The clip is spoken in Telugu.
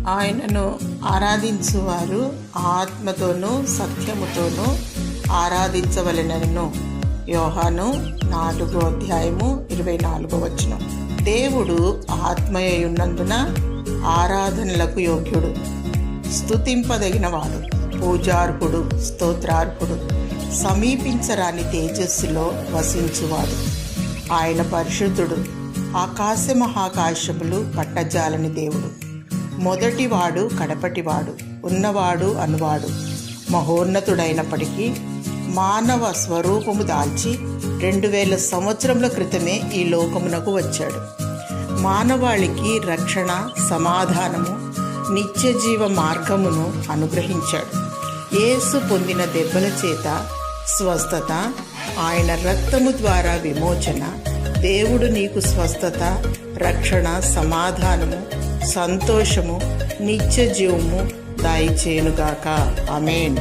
ఆయనను ఆరాధించువారు ఆత్మతోనూ సత్యముతోనూ ఆరాధించవలెనను. యోహాను 4:24. దేవుడు ఆత్మయ్యున్నందున ఆరాధనలకు యోగ్యుడు, స్తుతింపదగినవాడు, పూజార్హుడు, స్తోత్రార్హుడు, సమీపించరాని తేజస్సులో వసించువాడు. ఆయన పరిశుద్ధుడు, ఆకాశ మహాకాశములు పట్టజాలని దేవుడు, మొదటివాడు కడపటివాడు, ఉన్నవాడు అనువాడు, మహోన్నతుడైనప్పటికీ మానవ స్వరూపము దాల్చి 2000 సంవత్సరముల క్రితమే ఈ లోకమునకు వచ్చాడు. మానవాళికి రక్షణ, సమాధానము, నిత్యజీవ మార్గమును అనుగ్రహించాడు. యేసు పొందిన దెబ్బల చేత స్వస్థత, ఆయన రక్తము ద్వారా విమోచన, దేవుడు నీకు స్వస్థత, రక్షణ, సమాధానము, సంతోషము, నిత్యజీవము దయచేయునుగాక. ఆమేన్.